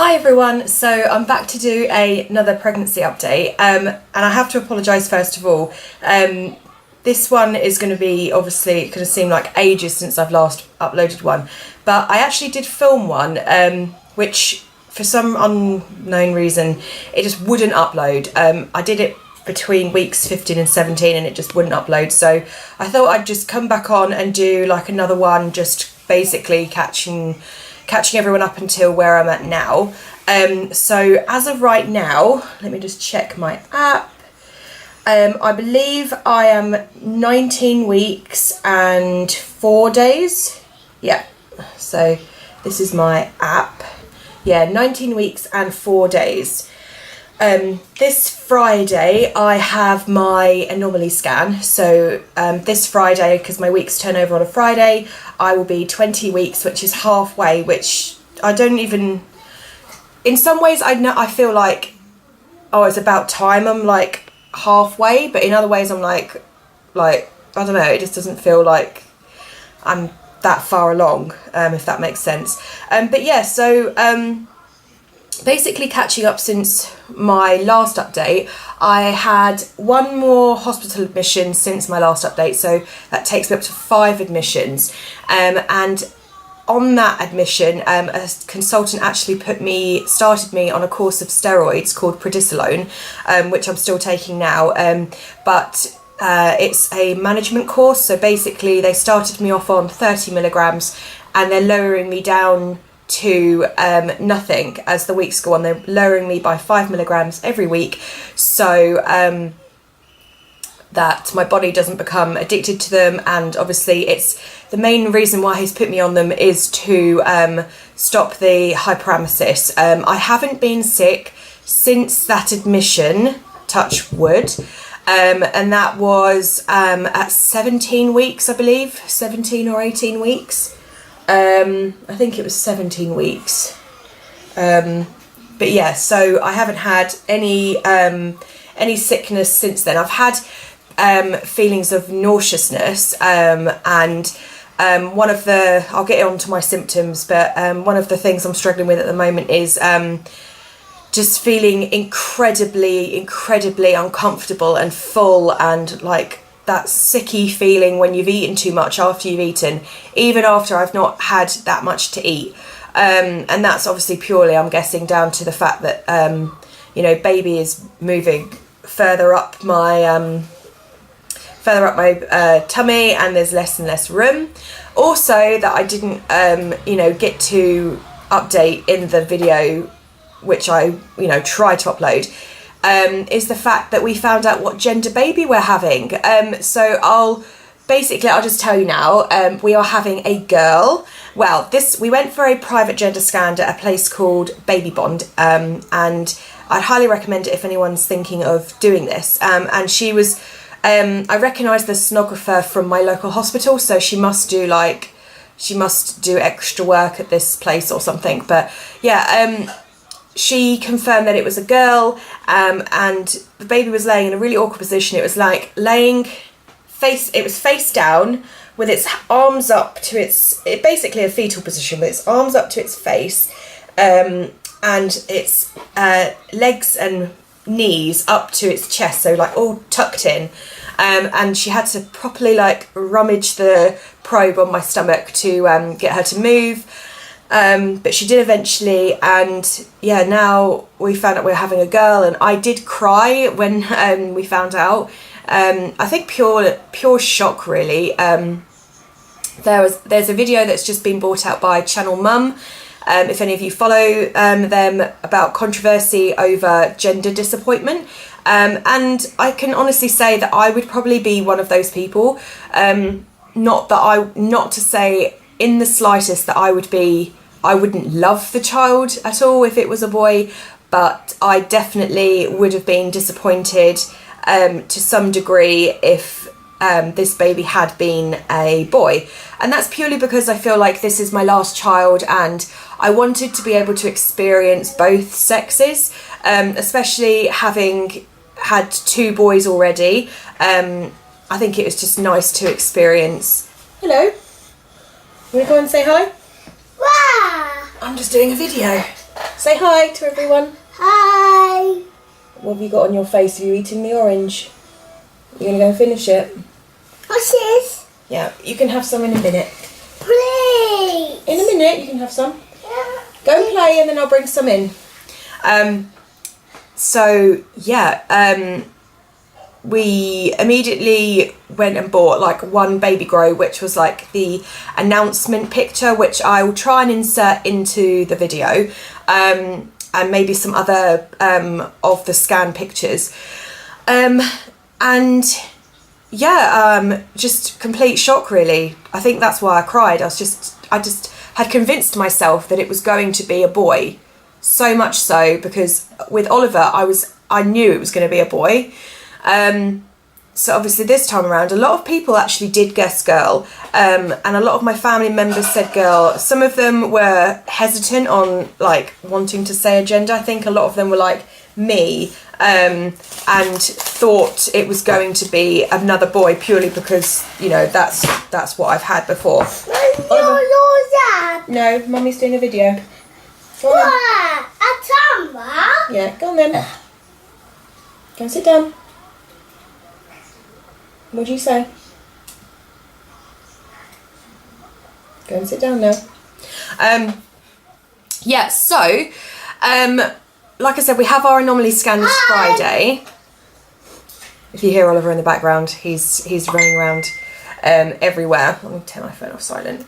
Hi everyone, so I'm back to do another pregnancy update and I have to apologise first of all. This one is going to be, obviously, it's going to seem like ages since I've last uploaded one, but I actually did film one which for some unknown reason it just wouldn't upload. I did it between weeks 15 and 17 and it just wouldn't upload, so I thought I'd just come back on and do like another one, just basically catching everyone up until where I'm at now. So as of right now, let me just check my app. I believe I am 19 weeks and 4 days. Yeah, so this is my app. Yeah, 19 weeks and 4 days. This Friday I have my anomaly scan, so this Friday, because my weeks turn over on a Friday, I will be 20 weeks, which is halfway, which I don't even, in some ways I feel like, oh, it's about time I'm like halfway, but in other ways I'm like I don't know, it just doesn't feel like I'm that far along, if that makes sense. But yeah, so basically catching up since my last update, I had one more hospital admission since my last update, so that takes me up to 5 admissions, and on that admission a consultant actually started me on a course of steroids called prednisolone, which I'm still taking now, but it's a management course, so basically they started me off on 30 milligrams and they're lowering me down to nothing as the weeks go on. They're lowering me by 5 milligrams every week, so that my body doesn't become addicted to them. And obviously it's the main reason why he's put me on them is to stop the hyperemesis. I haven't been sick since that admission, touch wood, and that was at 17 weeks, I believe, 17 or 18 weeks. I think it was 17 weeks. But yeah, so I haven't had any sickness since then. I've had feelings of nauseousness, and one of the, I'll get on to my symptoms, but one of the things I'm struggling with at the moment is just feeling incredibly uncomfortable and full, and like that sicky feeling when you've eaten too much after you've eaten, even after I've not had that much to eat. And that's obviously purely, I'm guessing, down to the fact that, you know, baby is moving further up my tummy and there's less and less room. Also, that I didn't, you know, get to update in the video, which I, you know, try to upload, is the fact that we found out what gender baby we're having. So I'll just tell you now, we are having a girl. Well, we went for a private gender scan at a place called Baby Bond, and I'd highly recommend it if anyone's thinking of doing this. And she was, I recognised the sonographer from my local hospital, so she must do extra work at this place or something. But yeah, she confirmed that it was a girl, and the baby was laying in a really awkward position. It was like it was face down with its arms up to basically a fetal position with its arms up to its face, and its legs and knees up to its chest, so like all tucked in, and she had to properly like rummage the probe on my stomach to get her to move. But she did eventually, and yeah, now we found out we're having a girl, and I did cry when we found out. I think pure shock, really. There's a video that's just been brought out by Channel Mum, if any of you follow them, about controversy over gender disappointment, and I can honestly say that I would probably be one of those people. Not to say in the slightest that I wouldn't love the child at all if it was a boy, but I definitely would have been disappointed to some degree if this baby had been a boy. And that's purely because I feel like this is my last child and I wanted to be able to experience both sexes, especially having had 2 boys already. I think it was just nice to experience. Hello. You want to go and say hi? Wow. I'm just doing a video. Say hi to everyone. Hi. What have you got on your face? Are you eating the orange? You're going to go and finish it? What's this? Yeah, you can have some in a minute. Please. In a minute, you can have some. Go and play and then I'll bring some in. We immediately went and bought like one baby grow, which was like the announcement picture, which I will try and insert into the video, and maybe some other of the scan pictures. Just complete shock really. I think that's why I cried. I just had convinced myself that it was going to be a boy, so much so because with Oliver I knew it was going to be a boy. So obviously this time around a lot of people actually did guess girl, and a lot of my family members said girl. Some of them were hesitant on like wanting to say a gender. I think a lot of them were like me, and thought it was going to be another boy purely because, you know, that's what I've had before. No, Mummy's doing a video. Go on then. A camera? Yeah, go on then. Go and sit down. What do you say? Go and sit down now. Like I said, we have our anomaly scans Friday. If you hear Oliver in the background, he's running around everywhere. Let me turn my phone off silent.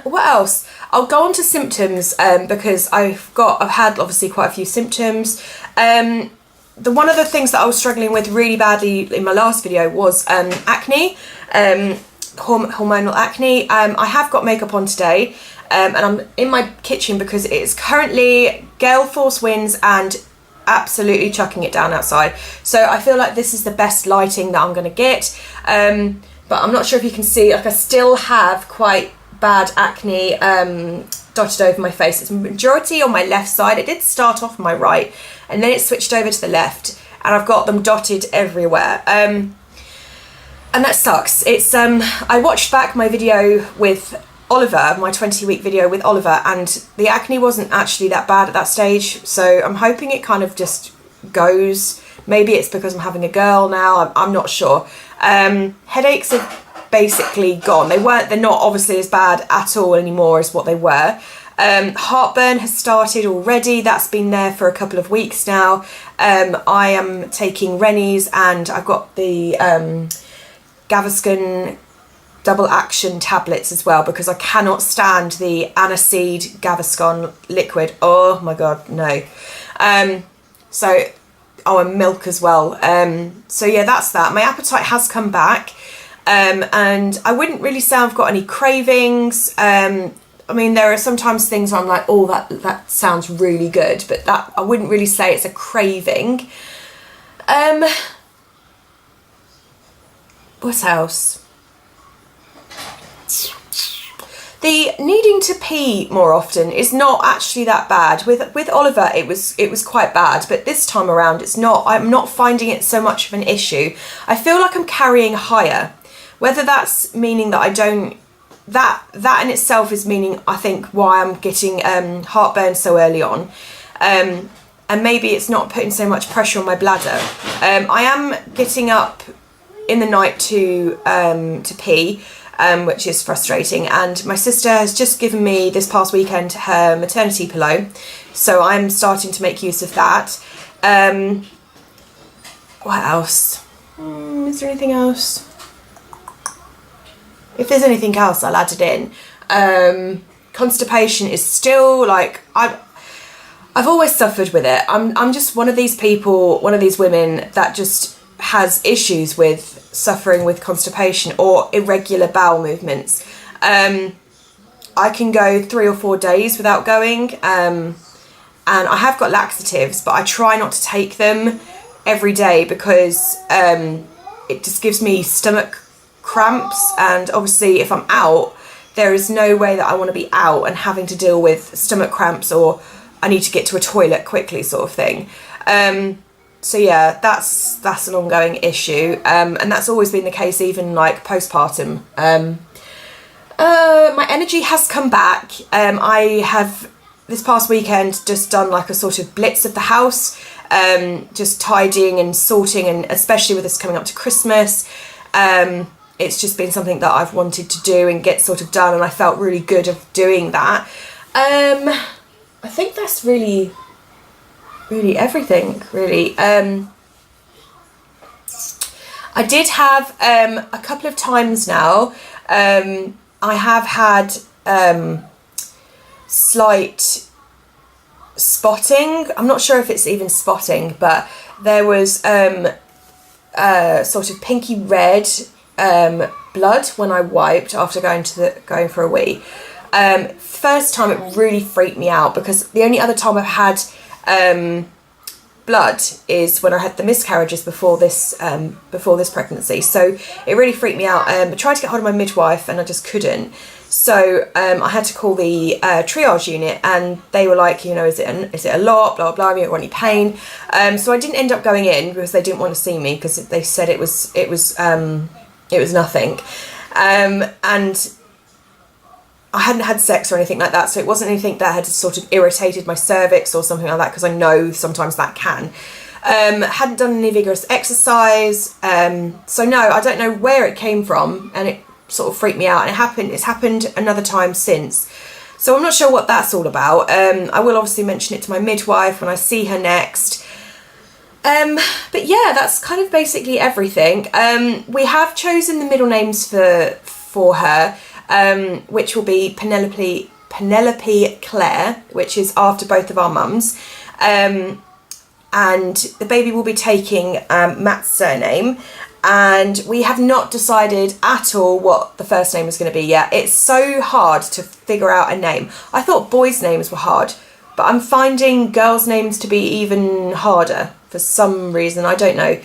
What else? I'll go on to symptoms because I've had obviously quite a few symptoms. One of the things that I was struggling with really badly in my last video was acne, hormonal acne. I have got makeup on today, and I'm in my kitchen because it's currently gale force winds and absolutely chucking it down outside. So I feel like this is the best lighting that I'm going to get. But I'm not sure if you can see, like I still have quite bad acne dotted over my face. It's majority on my left side. It did start off on my right and then it switched over to the left and I've got them dotted everywhere. And that sucks. It's I watched back my video with Oliver, my 20-week video with Oliver, and the acne wasn't actually that bad at that stage. So I'm hoping it kind of just goes. Maybe it's because I'm having a girl now. I'm not sure. Headaches have basically gone. They're not obviously as bad at all anymore as what they were. Heartburn has started already. That's been there for a couple of weeks now. I am taking Rennies and I've got the Gaviscon double action tablets as well because I cannot stand the aniseed Gaviscon liquid. Oh my god, no. And milk as well. So yeah, that's that. My appetite has come back, and I wouldn't really say I've got any cravings. I mean, there are sometimes things where I'm like, oh, that sounds really good, but that I wouldn't really say it's a craving. What else? The needing to pee more often is not actually that bad. With Oliver, it was quite bad, but this time around, it's not. I'm not finding it so much of an issue. I feel like I'm carrying higher. Whether that's meaning that I don't, that in itself is meaning, I think, why I'm getting heartburn so early on. And maybe it's not putting so much pressure on my bladder. I am getting up in the night to pee. Which is frustrating, and my sister has just given me this past weekend her maternity pillow, so I'm starting to make use of that. What else? Is there anything else? If there's anything else, I'll add it in. Constipation is still like I've always suffered with it. I'm just one of these people, one of these women that just has issues with suffering with constipation or irregular bowel movements. I can go 3 or 4 days without going, and I have got laxatives, but I try not to take them every day because it just gives me stomach cramps, and obviously if I'm out, there is no way that I want to be out and having to deal with stomach cramps or I need to get to a toilet quickly sort of thing. So yeah, that's an ongoing issue, and that's always been the case, even like postpartum. My energy has come back. I have this past weekend just done like a sort of blitz of the house, just tidying and sorting, and especially with this coming up to Christmas, it's just been something that I've wanted to do and get sort of done, and I felt really good of doing that. I think that's really everything, really. I did have a couple of times now, I have had slight spotting. I'm not sure if it's even spotting, but there was sort of pinky red blood when I wiped after going for a wee. First time it really freaked me out, because the only other time I've had blood is when I had the miscarriages before this pregnancy, so it really freaked me out. I tried to get hold of my midwife and I just couldn't, so I had to call the triage unit, and they were like, you know, is it a lot, blah blah, have you got any pain? So I didn't end up going in because they didn't want to see me, because they said it was nothing, and I hadn't had sex or anything like that, so it wasn't anything that had sort of irritated my cervix or something like that, because I know sometimes that can. Hadn't done any vigorous exercise, so no, I don't know where it came from, and it sort of freaked me out, and it's happened another time since. So I'm not sure what that's all about. I will obviously mention it to my midwife when I see her next. But yeah, that's kind of basically everything. We have chosen the middle names for her, which will be Penelope Claire, which is after both of our mums, and the baby will be taking Matt's surname, and we have not decided at all what the first name is going to be yet. It's so hard to figure out a name. I thought boys' names were hard, but I'm finding girls' names to be even harder for some reason, I don't know.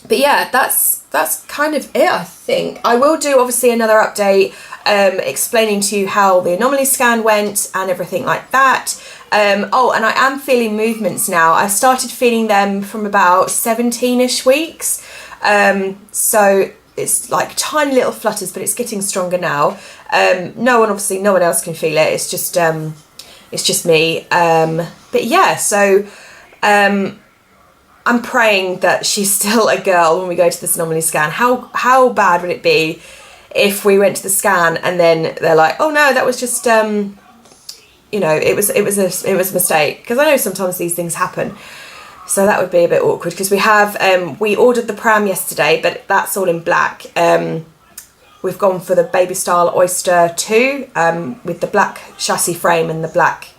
But yeah, that's kind of it, I think. I will do obviously another update explaining to you how the anomaly scan went and everything like that. Oh, and I am feeling movements now. I started feeling them from about 17-ish weeks. So it's like tiny little flutters, but it's getting stronger now. No one else can feel it. It's just me. But yeah, so I'm praying that she's still a girl when we go to this anomaly scan. How bad would it be if we went to the scan and then they're like, oh no, that was just you know, it was a mistake, because I know sometimes these things happen. So that would be a bit awkward, because we ordered the pram yesterday, but that's all in black. We've gone for the Baby Style Oyster 2 with the black chassis frame and the black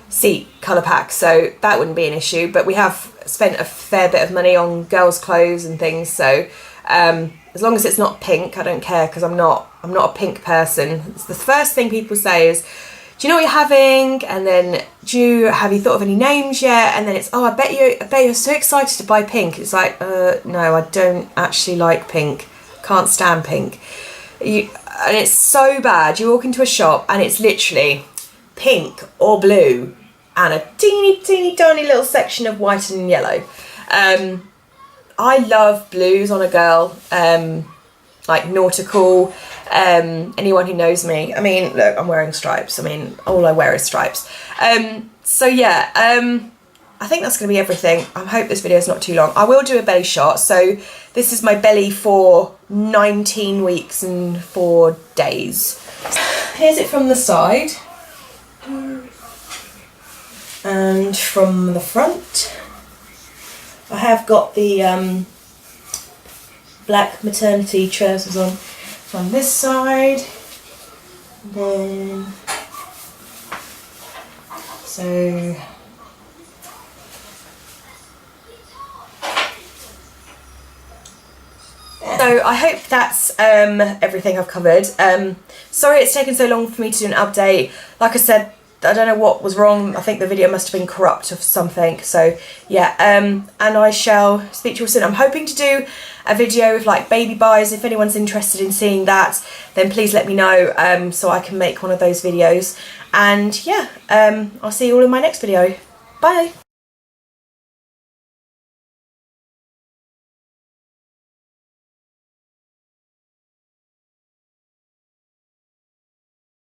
seat colour pack, so that wouldn't be an issue. But we have spent a fair bit of money on girls' clothes and things, so as long as it's not pink, I don't care, because I'm not a pink person. It's the first thing people say is, do you know what you're having? And then, have you thought of any names yet? And then it's, oh, I bet you're so excited to buy pink. It's like, no, I don't actually like pink. Can't stand pink. And it's so bad. You walk into a shop and it's literally pink or blue and a teeny tiny little section of white and yellow. I love blues on a girl, like nautical. Anyone who knows me, I mean, look, I'm wearing stripes. I mean, all I wear is stripes. So yeah, I think that's going to be everything. I hope this video is not too long. I will do a belly shot. So this is my belly for 19 weeks and 4 days. Here's it from the side. And from the front, I have got the black maternity trousers on from this side. And then, so I hope that's everything I've covered. Sorry it's taken so long for me to do an update. Like I said, I don't know what was wrong. I think the video must have been corrupt or something. So yeah, and I shall speak to you all soon. I'm hoping to do a video with like baby buys. If anyone's interested in seeing that, then please let me know so I can make one of those videos. And yeah, I'll see you all in my next video. Bye.